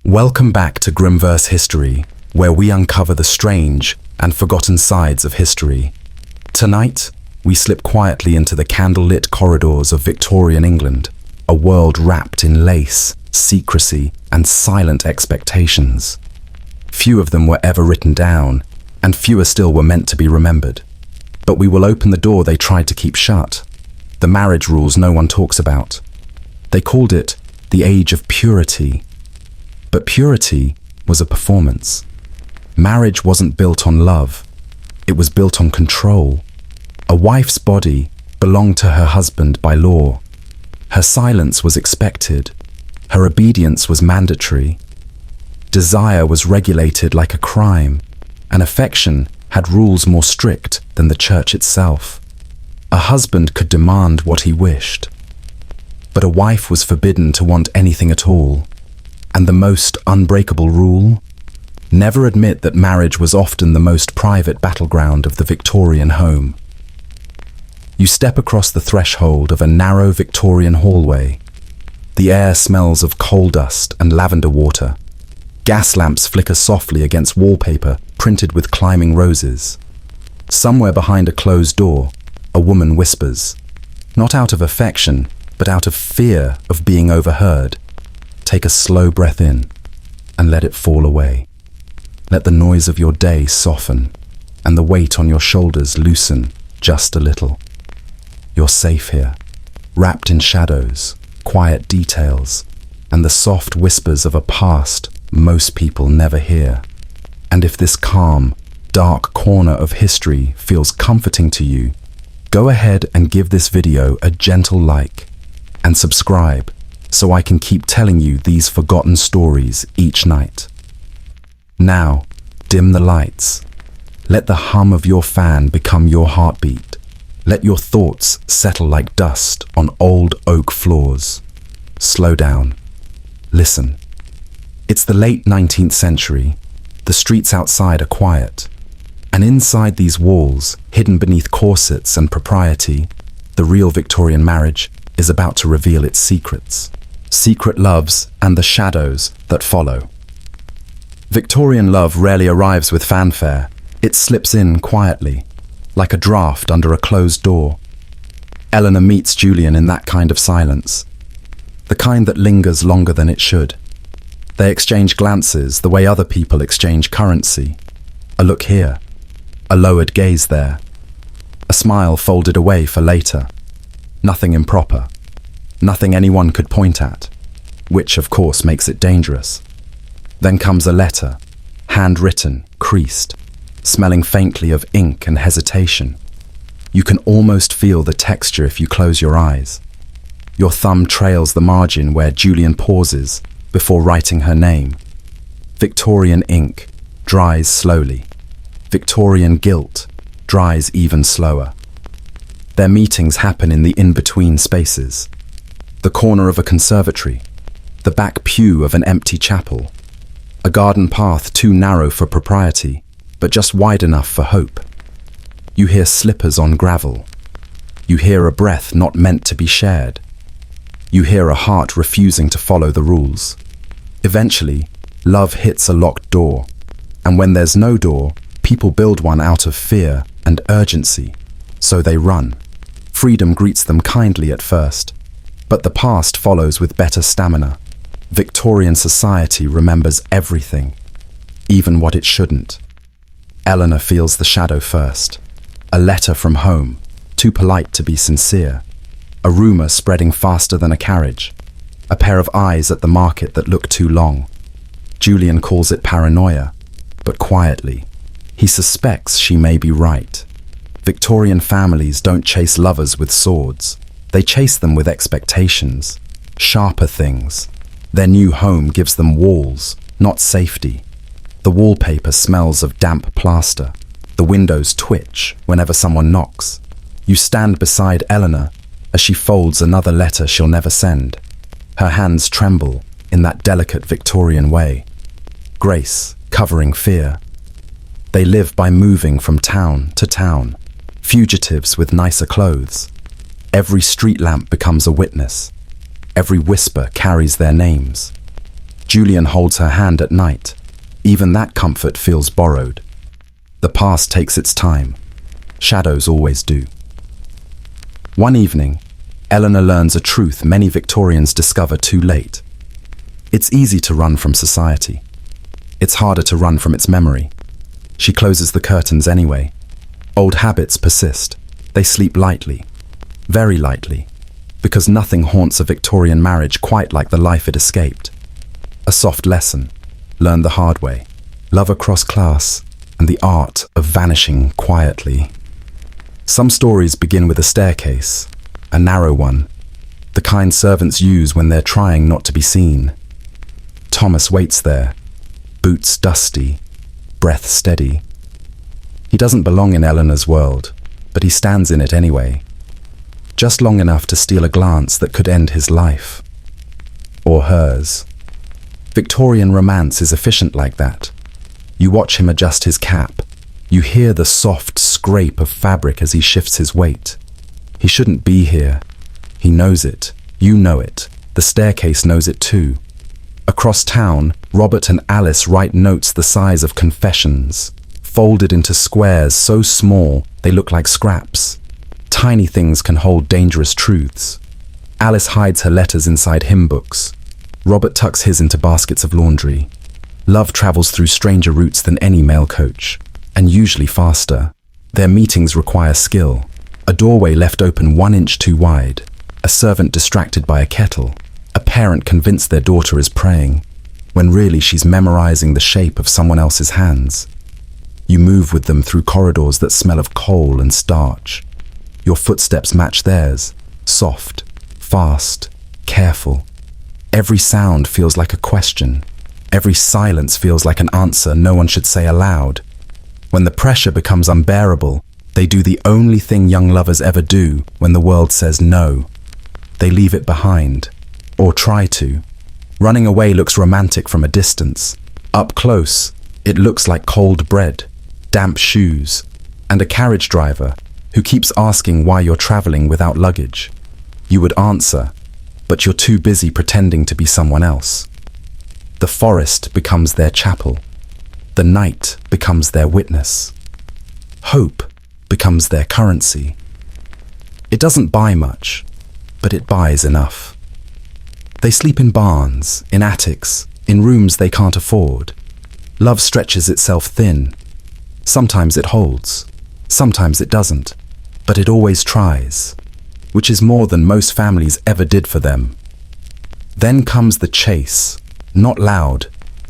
Welcome back to Grimverse History, where we uncover the strange and forgotten sides of history. Tonight, we slip quietly into the candlelit corridors of Victorian England, a world wrapped in lace, secrecy, and silent expectations. Few of them were ever written down, and fewer still were meant to be remembered. But we will open the door they tried to keep shut, the marriage rules no one talks about. They called it the Age of Purity. But purity was a performance. Marriage wasn't built on love. It was built on control. A wife's body belonged to her husband by law. Her silence was expected. Her obedience was mandatory. Desire was regulated like a crime, and affection had rules more strict than the church itself. A husband could demand what he wished, but a wife was forbidden to want anything at all. And the most unbreakable rule? Never admit that marriage was often the most private battleground of the Victorian home. You step across the threshold of a narrow Victorian hallway. The air smells of coal dust and lavender water. Gas lamps flicker softly against wallpaper printed with climbing roses. Somewhere behind a closed door, a woman whispers, not out of affection, but out of fear of being overheard. Take a slow breath in and let it fall away. Let the noise of your day soften and the weight on your shoulders loosen just a little. You're safe here, wrapped in shadows, quiet details, and the soft whispers of a past most people never hear. And if this calm, dark corner of history feels comforting to you, go ahead and give this video a gentle like and subscribe so I can keep telling you these forgotten stories each night. Now, dim the lights. Let the hum of your fan become your heartbeat. Let your thoughts settle like dust on old oak floors. Slow down. Listen. It's the late 19th century. The streets outside are quiet. And inside these walls, hidden beneath corsets and propriety, the real Victorian marriage is about to reveal its secrets. Secret loves and the shadows that follow. Victorian love rarely arrives with fanfare. It slips in quietly, like a draft under a closed door. Eleanor meets Julian in that kind of silence, the kind that lingers longer than it should. They exchange glances the way other people exchange currency. A look here, a lowered gaze there, a smile folded away for later. Nothing improper. Nothing anyone could point at, which of course makes it dangerous. Then comes a letter, handwritten, creased, smelling faintly of ink and hesitation. You can almost feel the texture if you close your eyes. Your thumb trails the margin where Julian pauses before writing her name. Victorian ink dries slowly. Victorian guilt dries even slower. Their meetings happen in the in-between spaces. The corner of a conservatory, the back pew of an empty chapel, a garden path too narrow for propriety, but just wide enough for hope. You hear slippers on gravel. You hear a breath not meant to be shared. You hear a heart refusing to follow the rules. Eventually, love hits a locked door, and when there's no door, people build one out of fear and urgency, so they run. Freedom greets them kindly at first, but the past follows with better stamina. Victorian society remembers everything, even what it shouldn't. Eleanor feels the shadow first. A letter from home, too polite to be sincere. A rumor spreading faster than a carriage. A pair of eyes at the market that look too long. Julian calls it paranoia, but quietly. He suspects she may be right. Victorian families don't chase lovers with swords. They chase them with expectations, sharper things. Their new home gives them walls, not safety. The wallpaper smells of damp plaster. The windows twitch whenever someone knocks. You stand beside Eleanor as she folds another letter she'll never send. Her hands tremble in that delicate Victorian way. Grace covering fear. They live by moving from town to town, fugitives with nicer clothes. Every street lamp becomes a witness. Every whisper carries their names. Julian holds her hand at night. Even that comfort feels borrowed. The past takes its time. Shadows always do. One evening, Eleanor learns a truth many Victorians discover too late. It's easy to run from society. It's harder to run from its memory. She closes the curtains anyway. Old habits persist. They sleep lightly, very lightly, because nothing haunts a Victorian marriage quite like the life it escaped. A soft lesson, learned the hard way, love across class, and the art of vanishing quietly. Some stories begin with a staircase, a narrow one, the kind servants use when they're trying not to be seen. Thomas waits there, boots dusty, breath steady. He doesn't belong in Eleanor's world, but he stands in it anyway, just long enough to steal a glance that could end his life. Or hers. Victorian romance is efficient like that. You watch him adjust his cap. You hear the soft scrape of fabric as he shifts his weight. He shouldn't be here. He knows it. You know it. The staircase knows it too. Across town, Robert and Alice write notes the size of confessions, folded into squares so small they look like scraps. Tiny things can hold dangerous truths. Alice hides her letters inside hymn books. Robert tucks his into baskets of laundry. Love travels through stranger routes than any mail coach, and usually faster. Their meetings require skill. A doorway left open 1 inch too wide. A servant distracted by a kettle. A parent convinced their daughter is praying, when really she's memorizing the shape of someone else's hands. You move with them through corridors that smell of coal and starch. Your footsteps match theirs, soft, fast, careful. Every sound feels like a question. Every silence feels like an answer no one should say aloud. When the pressure becomes unbearable, they do the only thing young lovers ever do when the world says no. They leave it behind, or try to. Running away looks romantic from a distance. Up close, it looks like cold bread, damp shoes, and a carriage driver who keeps asking why you're traveling without luggage. You would answer, but you're too busy pretending to be someone else. The forest becomes their chapel. The night becomes their witness. Hope becomes their currency. It doesn't buy much, but it buys enough. They sleep in barns, in attics, in rooms they can't afford. Love stretches itself thin. Sometimes it holds, sometimes it doesn't, but it always tries, which is more than most families ever did for them. Then comes the chase, not loud,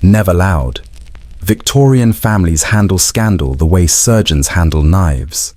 never loud. Victorian families handle scandal the way surgeons handle knives.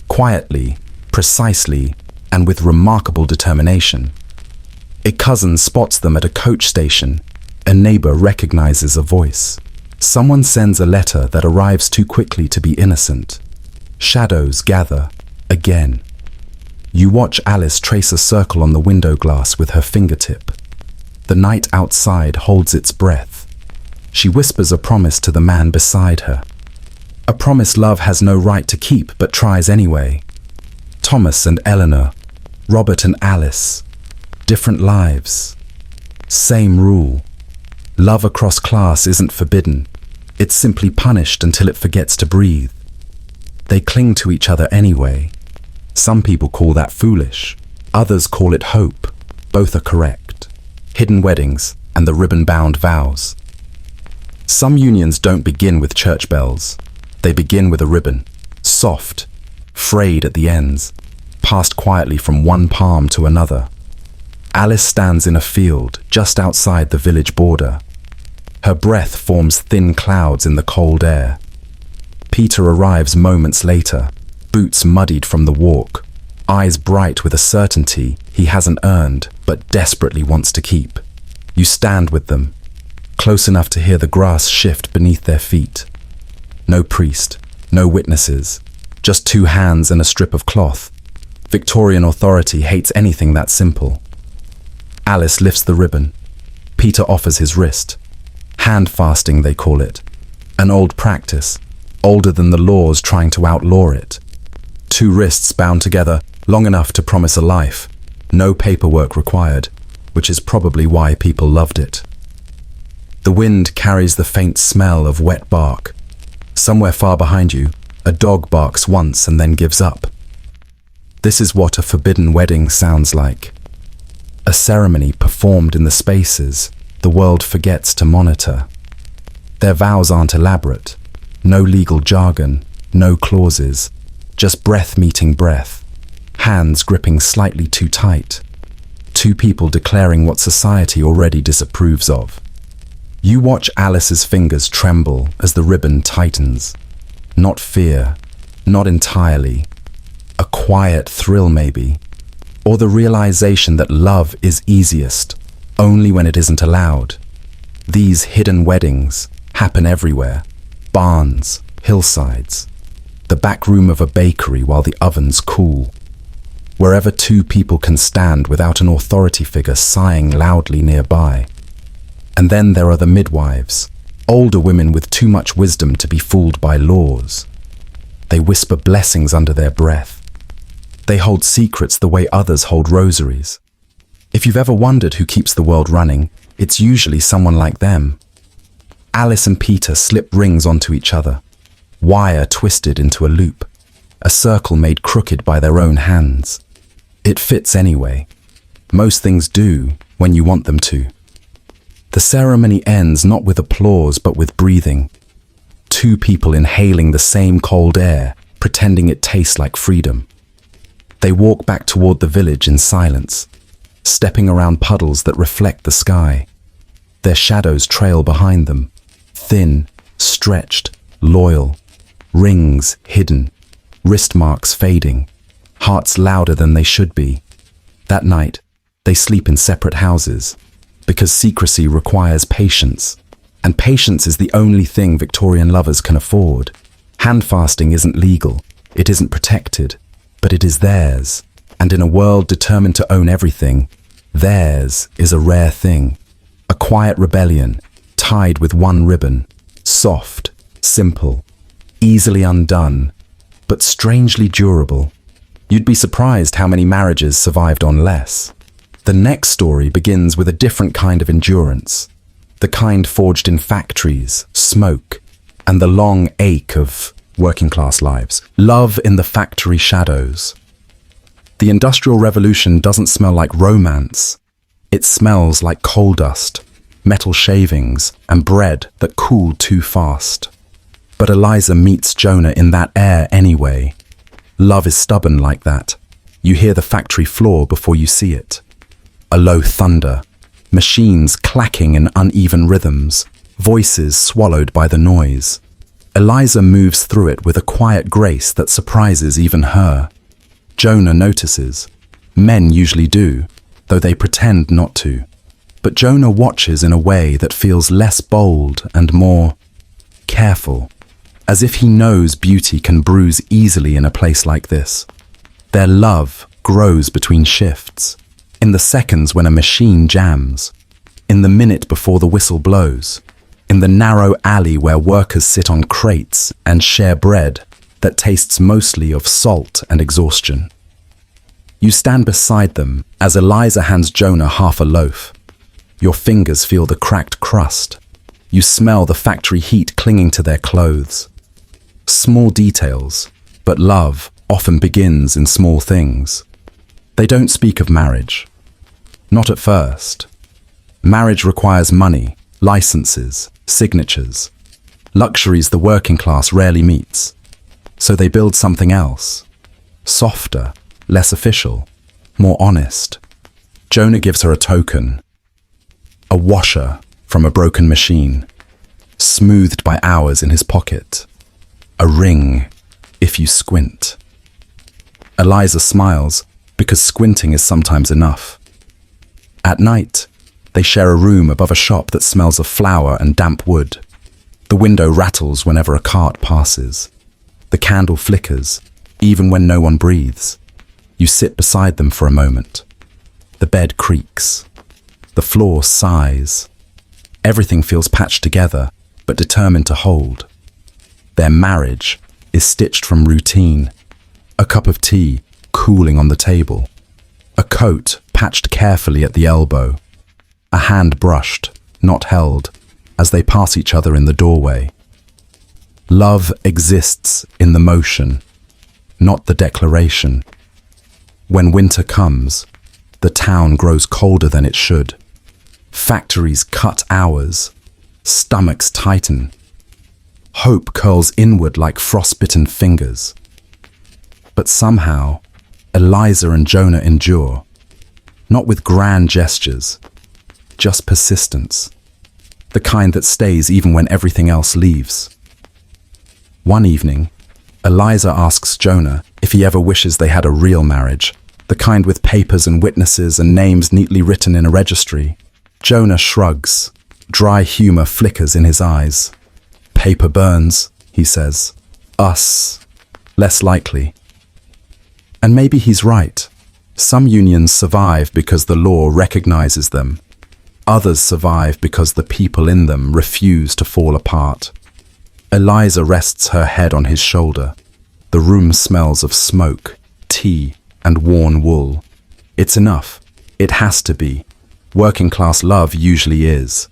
Quietly, precisely, and with remarkable determination. A cousin spots them at a coach station. A neighbor recognizes a voice. Someone sends a letter that arrives too quickly to be innocent. Shadows gather, again. You watch Alice trace a circle on the window glass with her fingertip. The night outside holds its breath. She whispers a promise to the man beside her. A promise love has no right to keep but tries anyway. Thomas and Eleanor, Robert and Alice. Different lives. Same rule. Love across class isn't forbidden. It's simply punished until it forgets to breathe. They cling to each other anyway. Some people call that foolish. Others call it hope. Both are correct. Hidden weddings and the ribbon-bound vows. Some unions don't begin with church bells. They begin with a ribbon, soft, frayed at the ends, passed quietly from one palm to another. Alice stands in a field just outside the village border. Her breath forms thin clouds in the cold air. Peter arrives moments later, boots muddied from the walk, eyes bright with a certainty he hasn't earned but desperately wants to keep. You stand with them, close enough to hear the grass shift beneath their feet. No priest, no witnesses, just 2 hands and a strip of cloth. Victorian authority hates anything that simple. Alice lifts the ribbon. Peter offers his wrist. Handfasting, they call it. An old practice, older than the laws trying to outlaw it. 2 wrists bound together, long enough to promise a life. No paperwork required, which is probably why people loved it. The wind carries the faint smell of wet bark. Somewhere far behind you, a dog barks once and then gives up. This is what a forbidden wedding sounds like. A ceremony performed in the spaces the world forgets to monitor. Their vows aren't elaborate. No legal jargon, no clauses, just breath meeting breath, hands gripping slightly too tight. Two people declaring what society already disapproves of. You watch Alice's fingers tremble as the ribbon tightens. Not fear, not entirely. A quiet thrill maybe, or the realization that love is easiest only when it isn't allowed. These hidden weddings happen everywhere. Barns, hillsides, the back room of a bakery while the oven's cool. Wherever two people can stand without an authority figure sighing loudly nearby. And then there are the midwives, older women with too much wisdom to be fooled by laws. They whisper blessings under their breath. They hold secrets the way others hold rosaries. If you've ever wondered who keeps the world running, it's usually someone like them. Alice and Peter slip rings onto each other, wire twisted into a loop, a circle made crooked by their own hands. It fits anyway. Most things do when you want them to. The ceremony ends not with applause but with breathing. Two people inhaling the same cold air, pretending it tastes like freedom. They walk back toward the village in silence, stepping around puddles that reflect the sky. Their shadows trail behind them, thin, stretched, loyal, rings hidden, wrist marks fading, hearts louder than they should be. That night, they sleep in separate houses, because secrecy requires patience, and patience is the only thing Victorian lovers can afford. Handfasting isn't legal, it isn't protected, but it is theirs, and in a world determined to own everything, theirs is a rare thing. A quiet rebellion, tied with one ribbon, soft, simple, easily undone, but strangely durable. You'd be surprised how many marriages survived on less. The next story begins with a different kind of endurance, the kind forged in factories, smoke, and the long ache of working-class lives. Love in the factory shadows. The Industrial Revolution doesn't smell like romance. It smells like coal dust, metal shavings, and bread that cooled too fast. But Eliza meets Jonah in that air anyway. Love is stubborn like that. You hear the factory floor before you see it. A low thunder, machines clacking in uneven rhythms, voices swallowed by the noise. Eliza moves through it with a quiet grace that surprises even her. Jonah notices. Men usually do, though they pretend not to. But Jonah watches in a way that feels less bold and more careful, as if he knows beauty can bruise easily in a place like this. Their love grows between shifts, in the seconds when a machine jams, in the minute before the whistle blows, in the narrow alley where workers sit on crates and share bread that tastes mostly of salt and exhaustion. You stand beside them as Eliza hands Jonah half a loaf. Your fingers feel the cracked crust. You smell the factory heat clinging to their clothes. Small details, but love often begins in small things. They don't speak of marriage. Not at first. Marriage requires money, licenses, signatures, luxuries the working class rarely meets. So they build something else, softer, less official, more honest. Jonah gives her a token, a washer from a broken machine, smoothed by hours in his pocket, a ring if you squint. Eliza smiles because squinting is sometimes enough. At night, they share a room above a shop that smells of flour and damp wood. The window rattles whenever a cart passes. The candle flickers, even when no one breathes. You sit beside them for a moment. The bed creaks. The floor sighs. Everything feels patched together, but determined to hold. Their marriage is stitched from routine. A cup of tea cooling on the table. A coat patched carefully at the elbow. A hand brushed, not held, as they pass each other in the doorway. Love exists in the motion, not the declaration. When winter comes, the town grows colder than it should. Factories cut hours, stomachs tighten. Hope curls inward like frostbitten fingers. But somehow, Eliza and Jonah endure, not with grand gestures, just persistence, the kind that stays even when everything else leaves. One evening, Eliza asks Jonah if he ever wishes they had a real marriage, the kind with papers and witnesses and names neatly written in a registry. Jonah shrugs. Dry humor flickers in his eyes. Paper burns, he says. Us, less likely. And maybe he's right. Some unions survive because the law recognizes them. Others survive because the people in them refuse to fall apart. Eliza rests her head on his shoulder. The room smells of smoke, tea, and worn wool. It's enough. It has to be. Working-class love usually is.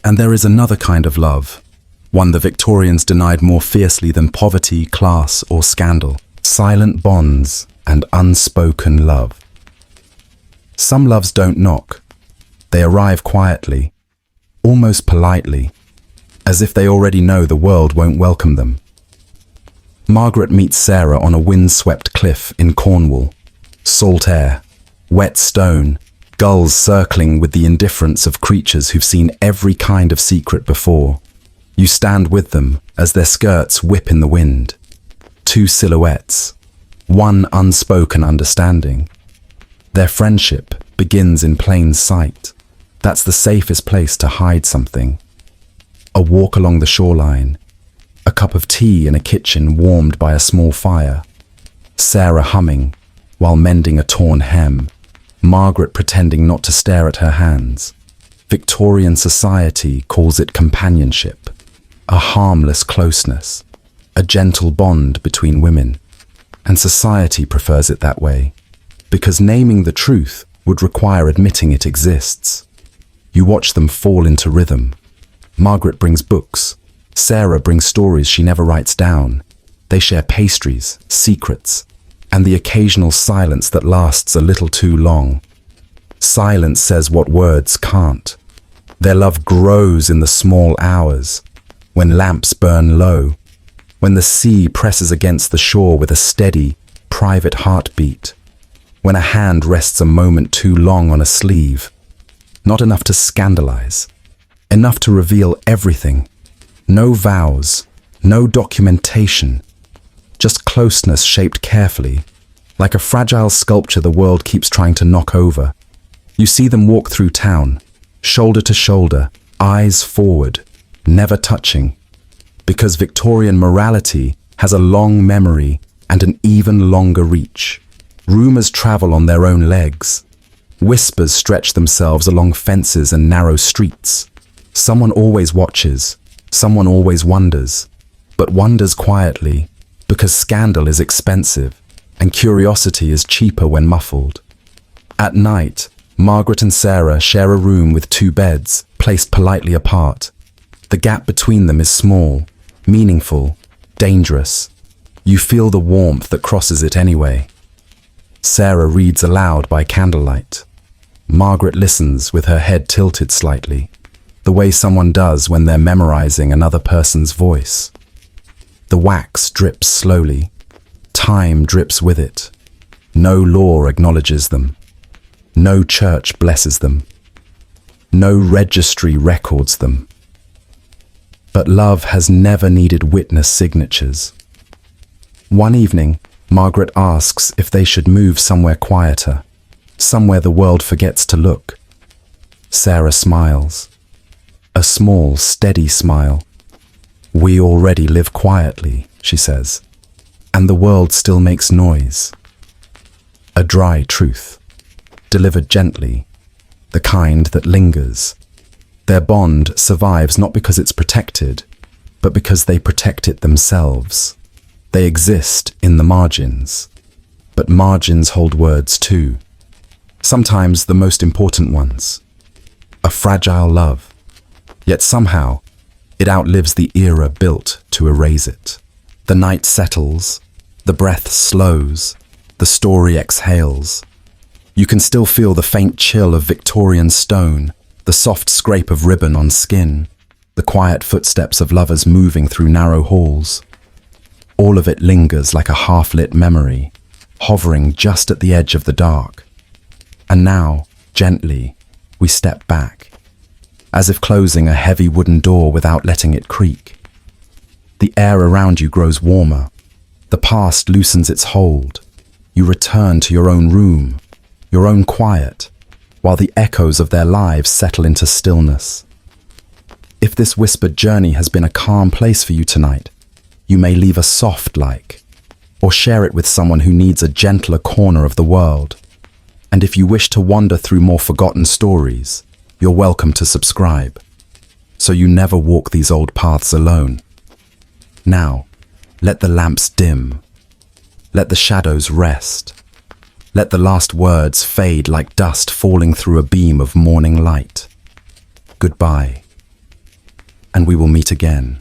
And there is another kind of love, one the Victorians denied more fiercely than poverty, class, or scandal. Silent bonds and unspoken love. Some loves don't knock. They arrive quietly, almost politely, as if they already know the world won't welcome them. Margaret meets Sarah on a wind-swept cliff in Cornwall. Salt air, wet stone, gulls circling with the indifference of creatures who've seen every kind of secret before. You stand with them as their skirts whip in the wind. Two silhouettes, one unspoken understanding. Their friendship begins in plain sight. That's the safest place to hide something. A walk along the shoreline, a cup of tea in a kitchen warmed by a small fire, Sarah humming while mending a torn hem, Margaret pretending not to stare at her hands. Victorian society calls it companionship, a harmless closeness, a gentle bond between women. And society prefers it that way, because naming the truth would require admitting it exists. You watch them fall into rhythm. Margaret brings books. Sarah brings stories she never writes down. They share pastries, secrets, and the occasional silence that lasts a little too long. Silence says what words can't. Their love grows in the small hours, when lamps burn low, when the sea presses against the shore with a steady, private heartbeat, when a hand rests a moment too long on a sleeve. Not enough to scandalize, enough to reveal everything. No vows, no documentation, just closeness shaped carefully, like a fragile sculpture the world keeps trying to knock over. You see them walk through town, shoulder to shoulder, eyes forward, never touching, because Victorian morality has a long memory and an even longer reach. Rumors travel on their own legs. Whispers stretch themselves along fences and narrow streets. Someone always watches, someone always wonders, but wonders quietly, because scandal is expensive and curiosity is cheaper when muffled. At night, Margaret and Sarah share a room with two beds, placed politely apart. The gap between them is small, meaningful, dangerous. You feel the warmth that crosses it anyway. Sarah reads aloud by candlelight. Margaret listens with her head tilted slightly, the way someone does when they're memorizing another person's voice. The wax drips slowly. Time drips with it. No law acknowledges them. No church blesses them. No registry records them. But love has never needed witness signatures. One evening, Margaret asks if they should move somewhere quieter, somewhere the world forgets to look. Sarah smiles. A small, steady smile. We already live quietly, she says, and the world still makes noise. A dry truth, delivered gently, the kind that lingers. Their bond survives not because it's protected, but because they protect it themselves. They exist in the margins, but margins hold words too. Sometimes the most important ones. A fragile love. Yet somehow, It outlives the era built to erase it. The night settles, the breath slows, the story exhales. You can still feel the faint chill of Victorian stone, the soft scrape of ribbon on skin, the quiet footsteps of lovers moving through narrow halls. All of it lingers like a half-lit memory, hovering just at the edge of the dark. And now, gently, we step back, as if closing a heavy wooden door without letting it creak. The air around you grows warmer. The past loosens its hold. You return to your own room, your own quiet, while the echoes of their lives settle into stillness. If this whispered journey has been a calm place for you tonight, you may leave a soft like, or share it with someone who needs a gentler corner of the world. And if you wish to wander through more forgotten stories, you're welcome to subscribe, so you never walk these old paths alone. Now, let the lamps dim. Let the shadows rest. Let the last words fade like dust falling through a beam of morning light. Goodbye, and we will meet again.